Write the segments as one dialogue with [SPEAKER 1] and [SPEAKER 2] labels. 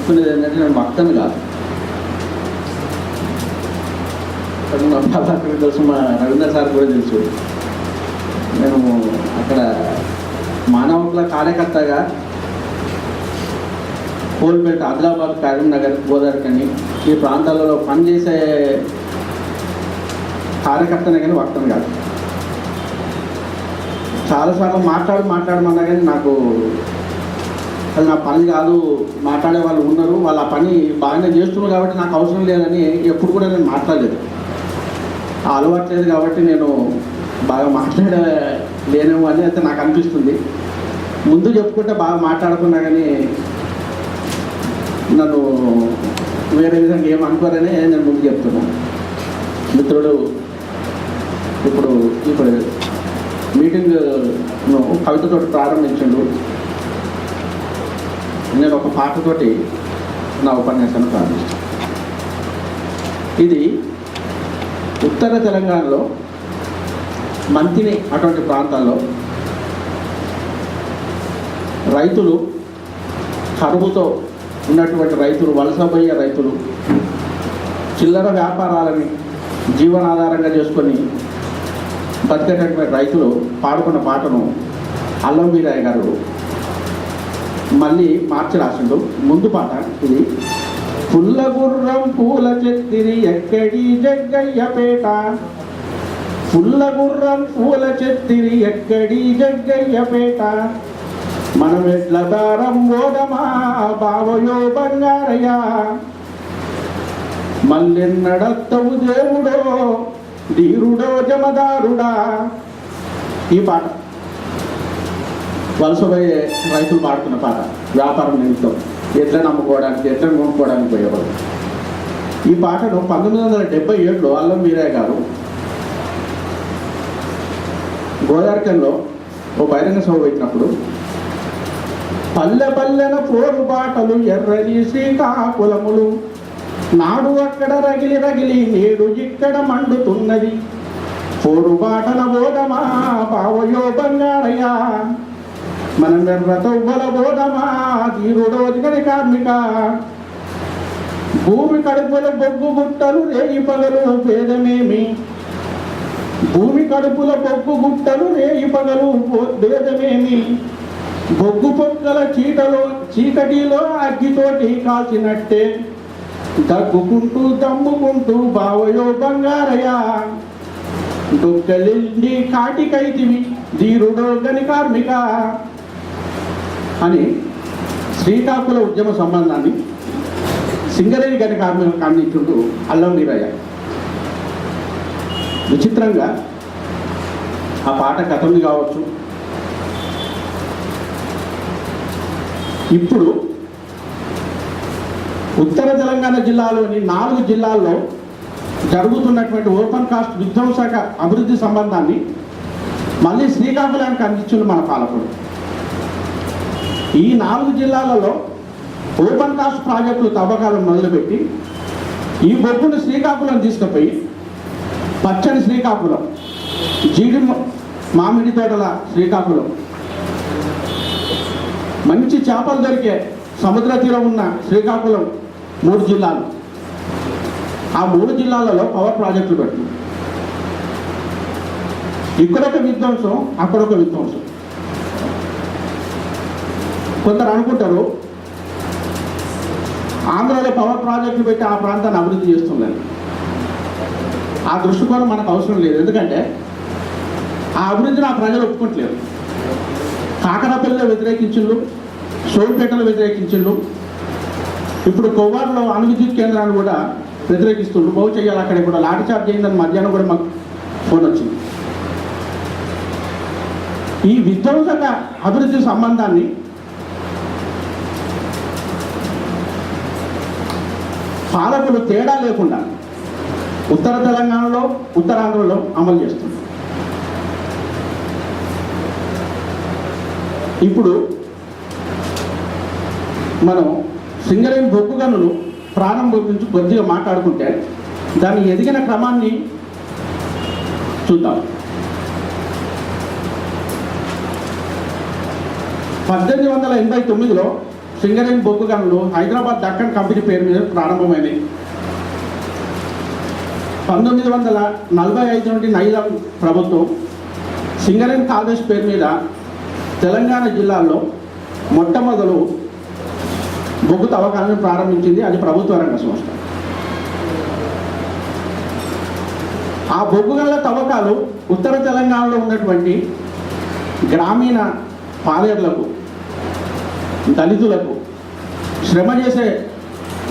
[SPEAKER 1] చెప్తున్నది ఏంటంటే నేను భక్తను కాదు. మా బాబాకి తెలుసు, మా రవీంద్ర సార్ కూడా తెలుసు. నేను అక్కడ మానవ హక్కుల కార్యకర్తగా కోల్పేట, ఆదిలాబాద్, కరీంనగర్, గోదావరికని ఈ ప్రాంతాలలో పనిచేసే కార్యకర్తనే కానీ భక్తను కాదు. చాలాసార్లు మాట్లాడమన్నా కానీ నాకు అది నా పని కాదు, మాట్లాడే వాళ్ళు ఉన్నారు, వాళ్ళు ఆ పని బాగానే చేస్తున్నారు కాబట్టి నాకు అవసరం లేదని ఎప్పుడు కూడా నేను మాట్లాడలేదు. ఆ అలవాటు లేదు కాబట్టి నేను బాగా మాట్లాడలేనేమో అని అయితే నాకు అనిపిస్తుంది. ముందు చెప్పుకుంటే బాగా మాట్లాడుకున్నా కానీ నన్ను వేరే విధంగా ఏమనుకోరనే నేను ముందు చెప్తున్నాను. మిత్రుడు ఇప్పుడు మీటింగ్ను కవితతో ప్రారంభించండు. నేను ఒక పాటతోటి నా ఉపన్యాసాన్ని ప్రారంభిస్తాను. ఇది ఉత్తర తెలంగాణలో మంతిని అటువంటి ప్రాంతాల్లో రైతులు, కరువుతో ఉన్నటువంటి రైతులు, వలసపోయే రైతులు, చిల్లర వ్యాపారాలని జీవనాధారంగా చేసుకొని బతికేటటువంటి రైతులు పాడుకున్న పాటను అల్లం వీరయ్య గారు మళ్ళీ మార్చి రాసిండు. ముందు పాట ఇది. పుల్ల గుర్రం పూల చెత్తిరి ఎక్కడి జగ్గయ్యపేట, పుల్ల గుర్రం పూల చెత్తిరి ఎక్కడి జగ్గయ్యపేట, మనం ఎట్ల దారం ఓదమా బావయో బంగారయ్య, మల్లెన్నడత్తవు దేవుడో ధీరుడో జమదారుడా. ఈ పాట వలసపోయే రైతులు పాడుతున్న పాట. వ్యాపారం నిమిత్తం ఎట్లను అమ్ముకోవడానికి, ఎట్లను కొనుక్కోవడానికి పోయేవారు. ఈ పాటను 1977లో అల్లం వీరయ్య గారు గోదావరికంలో ఓ బహిరంగ సభ పెట్టినప్పుడు, పల్లె పల్లెన పోరు బాటలు ఎర్రని శ్రీకాకుళములు, నాడు అక్కడ రగిలి రగిలి నేడు ఇక్కడ మండుతున్నది, పోరు బాటల బోధమా బావయో బంగారయ్య, మనం ఎర్రతవ్వల బోధమా ధీరుడో దిగని కార్మిక, భూమి కడుపుల బొగ్గు గుట్టలు రేయి పగలు భేదమేమి, భూమి కడుపుల బొగ్గు గుట్టలు రేయి పగలు భేదమేమి, బొగ్గు పొక్కల చీకటిలో అగ్గితోటి కాల్చినట్టే, దగ్గుకుంటూ దమ్ముకుంటూ బావయో బంగారయ్య, డొక్కలిండి కాటికైతివి ధీరుడో గని కార్మిక అని శ్రీకాకుళ ఉద్యమ సంబంధాన్ని సింగరేణి గని కార్మికులకు అందించుంటూ అల్లం వీరయ్య. విచిత్రంగా ఆ పాట గతంది కావచ్చు, ఇప్పుడు ఉత్తర తెలంగాణ జిల్లాలోని 4 జిల్లాల్లో జరుగుతున్నటువంటి ఓపెన్ కాస్ట్ విధ్వంసక అభివృద్ధి సంబంధాన్ని మళ్ళీ శ్రీకాకుళానికి అందించింది మన పాలకుడు. ఈ 4 జిల్లాలలో ఓపెన్ కాస్ట్ ప్రాజెక్టులు తవ్వకాలను మొదలుపెట్టి ఈ బొగ్గును శ్రీకాకుళం తీసుకుపోయి పచ్చని శ్రీకాకుళం, జీడి మామిడి తోటల శ్రీకాకుళం, మంచి చేపలు దొరికే సముద్ర తీరం ఉన్న శ్రీకాకుళం 3 జిల్లాలు. ఆ 3 జిల్లాలలో పవర్ ప్రాజెక్టులు పెట్టింది. ఇక్కడొక విధ్వంసం, అక్కడొక విధ్వంసం. కొందరు అనుకుంటారు ఆంధ్రలో పవర్ ప్రాజెక్టులు పెట్టి ఆ ప్రాంతాన్ని అభివృద్ధి చేస్తుందని. ఆ దృష్టికోణం మనకు అవసరం లేదు. ఎందుకంటే ఆ అభివృద్ధిని ఆ ప్రజలు ఒప్పుకోవట్లేదు. కాకరపల్లిలో వ్యతిరేకించిండు, సోంపేటలో వ్యతిరేకించిండు, ఇప్పుడు కొవ్వాడలో అణు విద్యుత్ కేంద్రాన్ని కూడా వ్యతిరేకిస్తుండ్రు. బాగు చేయాలి, అక్కడ కూడా లాఠీ చార్జ్ అయిందని మధ్యాహ్నం కూడా మాకు ఫోన్ వచ్చింది. ఈ విధ్వంసక అభివృద్ధి సంబంధాన్ని పాలకులు తేడా లేకుండా ఉత్తర తెలంగాణలో, ఉత్తరాంధ్రలో అమలు చేస్తున్నారు. ఇప్పుడు మనం సింగరేణి బొగ్గు గనులు ప్రారంభం నుంచి కొద్దిగా మాట్లాడుకుంటే దాన్ని ఎదిగిన క్రమాన్ని చూద్దాం. 1889లో సింగరేణి బొగ్గు గనులు హైదరాబాద్ దక్కన్ కంపెనీ పేరు మీద ప్రారంభమైనవి. 1945 నుండి నైజాం ప్రభుత్వం సింగరేణి కాలేజ్ పేరు మీద తెలంగాణ జిల్లాల్లో మొట్టమొదలు బొగ్గు తవ్వకాలను ప్రారంభించింది. అది ప్రభుత్వ రంగ సంస్థ. ఆ బొగ్గు గనుల తవ్వకాలు ఉత్తర తెలంగాణలో ఉన్నటువంటి గ్రామీణ పాలేర్లకు, దళితులకు, శ్రమ చేసే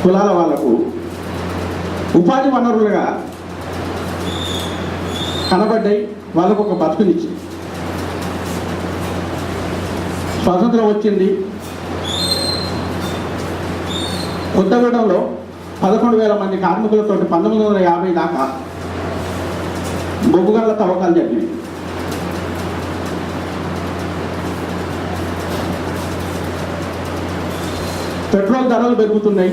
[SPEAKER 1] కులాల వాళ్లకు ఉపాధి వనరులుగా కనబడ్డాయి. వాళ్ళకు ఒక బతుకునిచ్చి స్వాతంత్రం వచ్చింది. కొత్తగూడెంలో 11,000 మంది కార్మికులతో 1950 దాకా బొగ్గు గనుల తవ్వకాలు జరిగినాయి. పెట్రోల్ ధరలు పెరుగుతున్నాయి,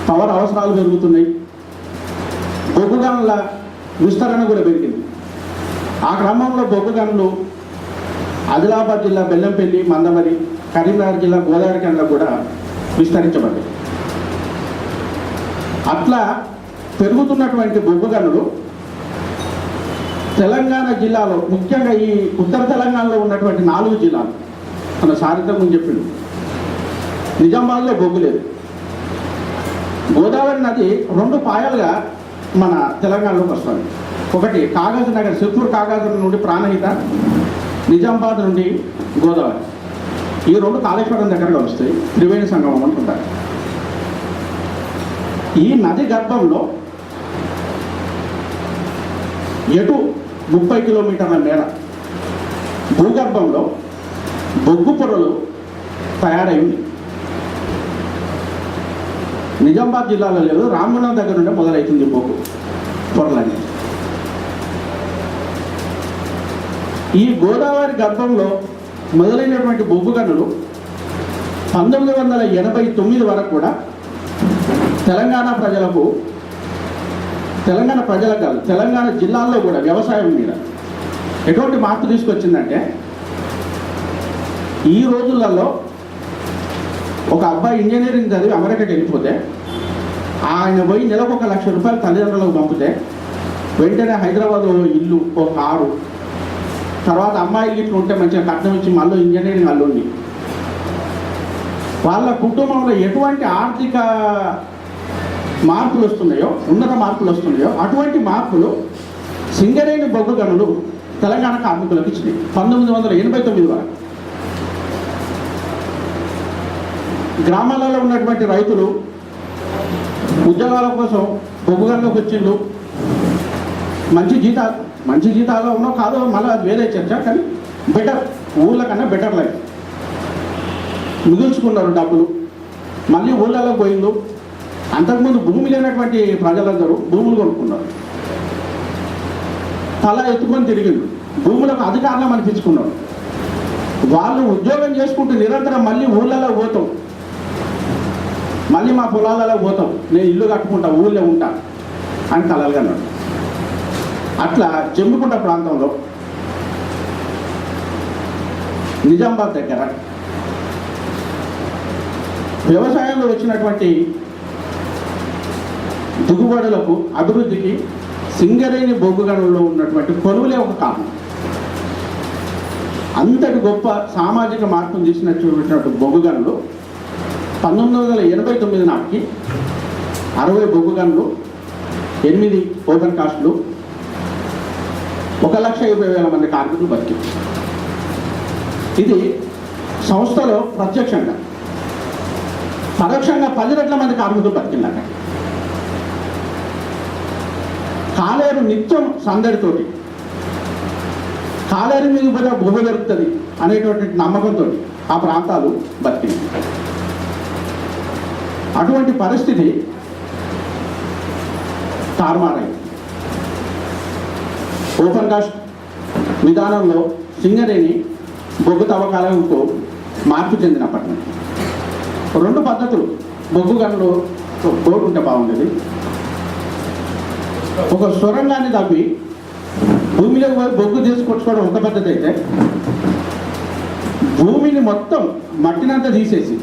[SPEAKER 1] పవర్ అవసరాలు పెరుగుతున్నాయి, బొగ్గు గనుల విస్తరణ కూడా పెరిగింది. ఆ క్రమంలో బొగ్గు గనులు ఆదిలాబాద్ జిల్లా బెల్లంపల్లి, మందమరి, కరీంనగర్ జిల్లా గోదావరి గనులు కూడా విస్తరించబడ్డాయి. అట్లా పెరుగుతున్నటువంటి బొగ్గు గనులు తెలంగాణ జిల్లాలో, ముఖ్యంగా ఈ ఉత్తర తెలంగాణలో ఉన్నటువంటి 4 జిల్లాలు, మన సారితం ముందు చెప్పిండు, నిజామాబాద్లో బొగ్గు లేదు. గోదావరి నది 2 పాయలుగా మన తెలంగాణలోకి వస్తుంది. ఒకటి కాగజ్ నగర్, సిర్పూర్ కాగజ్ నుండి ప్రాణహిత, నిజామాబాద్ నుండి గోదావరి. ఈ 2 కాళేశ్వరం దగ్గరగా వస్తాయి. త్రివేణి సంగమం అంటుంటారు. ఈ నది గర్భంలో ఎటు 30 కిలోమీటర్ల మేర భూగర్భంలో బొగ్గు పొరలు తయారైంది. నిజామాబాద్ జిల్లాలో లేదు, రామగుండం దగ్గర నుండి మొదలవుతుంది బొగ్గు పొరలని. ఈ గోదావరి గర్భంలో మొదలైనటువంటి బొగ్గు గనులు 1989 వరకు కూడా తెలంగాణ ప్రజలకు కాదు, తెలంగాణ జిల్లాల్లో కూడా వ్యవసాయం మీద ఎటువంటి మార్పు తీసుకొచ్చిందంటే, ఈ రోజులలో ఒక అబ్బాయి ఇంజనీరింగ్ చదివి అమెరికాకి వెళ్ళిపోతే ఆయన పోయి నెలకు 1 లక్ష రూపాయలు తల్లిదండ్రులకు పంపితే వెంటనే హైదరాబాద్లో ఇల్లు, ఒక కారు, తర్వాత అమ్మాయిలు ఇట్లు ఉంటే మంచిగా కట్నం ఇచ్చి మళ్ళీ ఇంజనీరింగ్ అల్లుండి వాళ్ళ కుటుంబంలో ఎటువంటి ఆర్థిక మార్పులు వస్తున్నాయో, ఉన్నత మార్పులు వస్తున్నాయో, అటువంటి మార్పులు సింగరేణి బొగ్గు గనులు తెలంగాణ కార్మికులకు ఇచ్చినాయి 1989 వరకు. గ్రామాలలో ఉన్నటువంటి రైతులు ఉద్యోగాల కోసం బొగ్గు గనులకు వచ్చిండు. మంచి జీతాలు ఉన్నో కాదో మళ్ళీ అది వేరే చర్చ, కానీ బెటర్, ఊళ్ళ కన్నా బెటర్ లైఫ్ మిగుల్చుకున్నారు డబ్బులు. మళ్ళీ ఊళ్ళలో పోయిండు. అంతకుముందు భూమి లేనటువంటి ప్రజలందరూ భూములు కొనుక్కున్నారు. తల ఎత్తుకొని తిరిగిండు. భూములకు అధికారులు అనిపించుకున్నారు. వాళ్ళు ఉద్యోగం చేసుకుంటూ నిరంతరం మళ్ళీ ఊళ్ళలో పోతాం, మళ్ళీ మా పొలాలలో పోతాం, నేను ఇల్లు కట్టుకుంటా, ఊళ్ళో ఉంటా అని కలలుగన్నాడు. అట్లా జమ్మికుంట ప్రాంతంలో నిజామాబాద్ దగ్గర వ్యవసాయంలో వచ్చినటువంటి దిగుబడులకు, అభివృద్ధికి సింగరేణి బొగ్గు గనుల్లో ఉన్నటువంటి కొలువులే ఒక కారణం. అంతటి గొప్ప సామాజిక మార్పును తీసినటువంటి బొగ్గు గనులు 1989 నాటికి 60 బొగ్గు గనులు, 8 ఓపెన్ కాస్ట్లు, 1,20,000 మంది కార్మికులు బతికి. ఇది సంస్థలో ప్రత్యక్షంగా, పరోక్షంగా 10 రెట్ల మంది కార్మికులు బతికిందట. కాలేరు నిత్యం సందడితోటి, కాలేరు మీద కూడా భూమి దొరుకుతుంది అనేటువంటి నమ్మకంతో ఆ ప్రాంతాలు బతికింది. అటువంటి పరిస్థితి తారుమారైంది. ఓపెన్ కాస్ట్ విధానంలో సింగరేణి బొగ్గు తవ్వకాలకు మార్పు చెందినప్పటి నుంచి 2 పద్ధతులు. బొగ్గు గనులు బోర్డు ఉంటే బాగుండేది. ఒక సొరంగాన్ని తవ్వి భూమిలోకి పోయి బొగ్గు తీసుకొచ్చుకోవడం ఒక పద్ధతి అయితే, భూమిని మొత్తం మట్టినంతా తీసేసి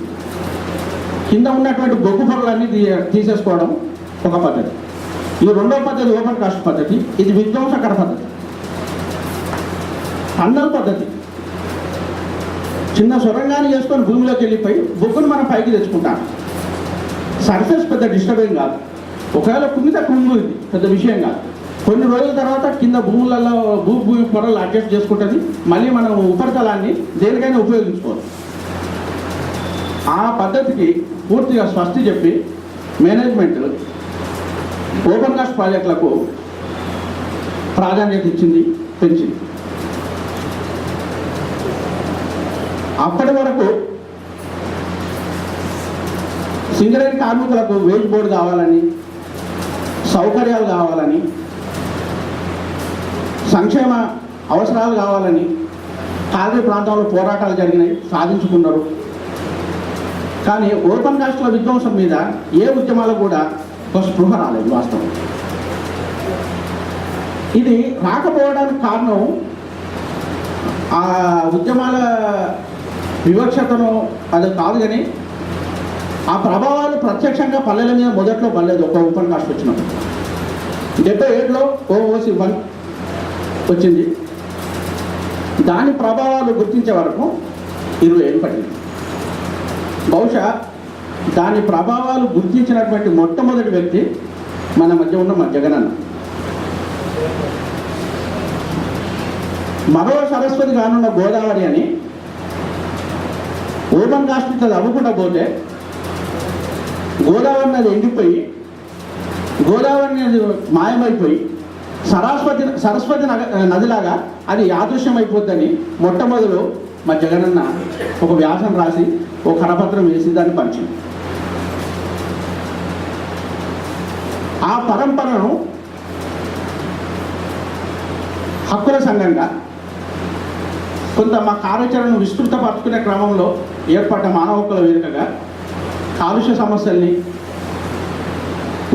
[SPEAKER 1] కింద ఉన్నటువంటి బొగ్గు పొరలన్నీ తీసేసుకోవడం ఒక పద్ధతి. ఈ రెండో పద్ధతి ఓపెన్ కాస్ట్ పద్ధతి. ఇది విధ్వంసకర పద్ధతి, టన్నల్ పద్ధతి. చిన్న సొరంగాన్ని చేసుకొని భూమిలోకి వెళ్ళిపోయి బొగ్గును మనం పైకి తెచ్చుకుంటాం. సర్ఫేస్ పెద్ద డిస్టర్బింగ్ కాదు, ఒకవేళ కుంగితే కుంగుంది, పెద్ద విషయం కాదు. కొన్ని రోజుల తర్వాత కింద భూములలో భూమి పొరలు అడ్జస్ట్ చేసుకుంటుంది, మళ్ళీ మనం ఉపరితలాన్ని దేనికైనా ఉపయోగించుకోవాలి. ఆ పద్ధతికి పూర్తిగా స్పష్టి చెప్పి మేనేజ్మెంట్ ఓపెన్ కాస్ట్ ప్రాజెక్టులకు ప్రాధాన్యత ఇచ్చింది, పెంచింది. అప్పటి వరకు సింగరేణి కార్మికులకు వేజ్ బోర్డు కావాలని, సౌకర్యాలు కావాలని, సంక్షేమ అవసరాలు కావాలని కార్మిక ప్రాంతంలో పోరాటాలు జరిగినాయి, సాధించుకున్నారు. కానీ ఓపెన్ కాస్ట్ల విధ్వంసం మీద ఏ ఉద్యమాలు కూడా ఒక స్పృహ రాలేదు. వాస్తవం ఇది రాకపోవడానికి కారణం ఆ ఉద్యమాల వివక్షతను అది కాదు, కానీ ఆ ప్రభావాలు ప్రత్యక్షంగా పల్లెల మీద మొదట్లో పడలేదు. ఒక ఓపెన్ కాస్ట్ వచ్చినప్పుడు 77లో ఓఓసి 1 వచ్చింది. దాని ప్రభావాలు గుర్తించే వరకు 20 ఏళ్ళు పట్టింది. బహుశా దాని ప్రభావాలు గుర్తించినటువంటి మొట్టమొదటి వ్యక్తి మన మధ్య ఉన్న మన జగనన్న. మరో సరస్వతి కానున్న గోదావరి అని ఓపెన్ కాస్ట్ ఇట్లా అవ్వకుండా పోతే గోదావరి నది ఎండిపోయి, గోదావరి నది మాయమైపోయి సరస్వతి నదిలాగా అది యాదృశ్యం అయిపోద్దని మొట్టమొదలు మా జగనన్న ఒక వ్యాసం రాసి ఒక కరపత్రం వేసి దాన్ని పంచింది. ఆ పరంపరను హక్కుల సంఘంగా కొంత మా కార్యాచరణను విస్తృతపరుచుకునే క్రమంలో ఏర్పడ్డ మానవ హక్కుల వేదికగా కాలుష్య సమస్యల్ని,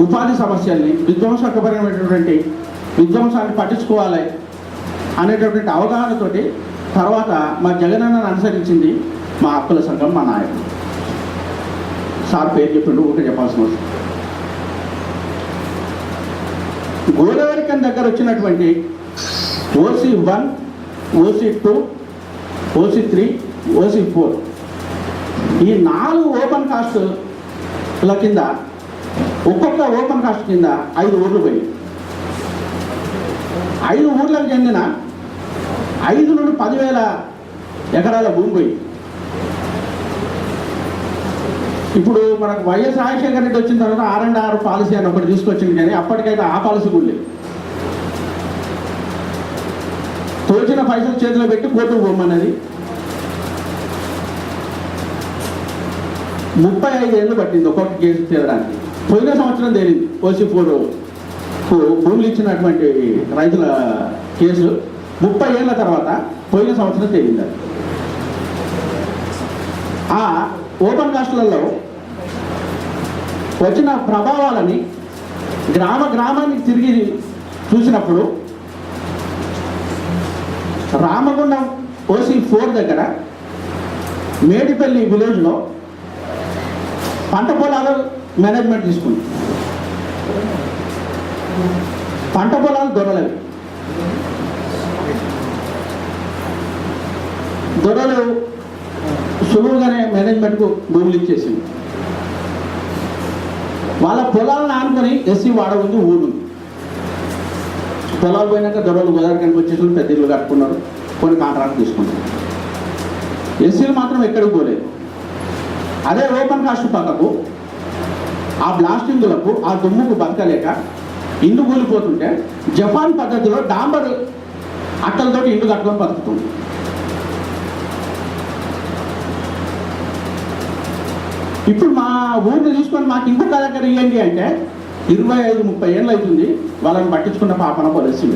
[SPEAKER 1] ఉపాధి సమస్యల్ని, విధ్వంసకరమైనటువంటి విధ్వంసాన్ని పట్టించుకోవాలి అనేటటువంటి అవగాహనతోటి తర్వాత మా జగనన్నను అనుసరించింది మా హక్కుల సంఘం, మా నాయకుడు. సార్ పేరు చెప్పిండు, ఊరికే చెప్పాల్సిన అవసరం. గోదావరి కింద దగ్గర వచ్చినటువంటి ఓసీ 1, ఓసీ 2, ఓసీ 3, ఓసీ 4 ఈ 4 ఓపెన్ కాస్ట్ల కింద ఒక్కొక్క ఓపెన్ కాస్ట్ కింద 5 ఊర్లు పోయి 5 ఊర్లకు చెందిన 5 నుండి 10,000 ఎకరాల భూమి పోయి. ఇప్పుడు మనకు వైఎస్ రాజశేఖర రెడ్డి వచ్చిన తర్వాత R&R పాలసీ అని ఒకటి తీసుకొచ్చింది, కానీ అప్పటికైతే ఆ పాలసీ కూడా లేదు. తోచిన పైసలు చేతిలో పెట్టి కోర్టుకు పోమన్నది. 35 ఏళ్ళు పట్టింది ఒక్కొక్క కేసు తేలడానికి. పోయిన సంవత్సరం తేలింది ఓసీ 4 భూములు ఇచ్చినటువంటి రైతుల కేసు 30 ఏళ్ళ తర్వాత పోయిన సంవత్సరం తేలింది. ఆ ఓపెన్ కాస్ట్లలో వచ్చిన ప్రభావాలని గ్రామానికి తిరిగి చూసినప్పుడు రామగుండం ఓసీ 4 దగ్గర మేడిపల్లి విలేజ్లో పంట పొలాలు మేనేజ్మెంట్ తీసుకుంది. పంట పొలాలు దొరలు సులువుగానే మేనేజ్మెంట్కు భూములు ఇచ్చేసింది. వాళ్ళ పొలాలను ఆనుకొని ఎస్సీ వాడ ఉంది, ఊరు ఉంది. పొలాలు పోయినాక దొరలు గోదావరికి వచ్చేసి పెద్ద ఇల్లు కట్టుకున్నారు, కొన్ని కాంట్రాక్ట్ తీసుకున్నారు. ఎస్సీలు మాత్రం ఎక్కడికి పోలేదు. అదే ఓపెన్ కాస్ట్ పక్కకు ఆ బ్లాస్టింగులకు, ఆ దుమ్ముకు బతకలేక ఇండు కూలిపోతుంటే జపాన్ పద్ధతిలో డాంబర్ అట్టలతో ఇండు కట్టుకొని బతుకుతుంది. ఇప్పుడు మా ఊరిని తీసుకొని మాకు ఇంకొక దగ్గర ఇవ్వండి అంటే 25-30 ఏళ్ళు అవుతుంది వాళ్ళని పట్టించుకున్న పాపన పోలీసు.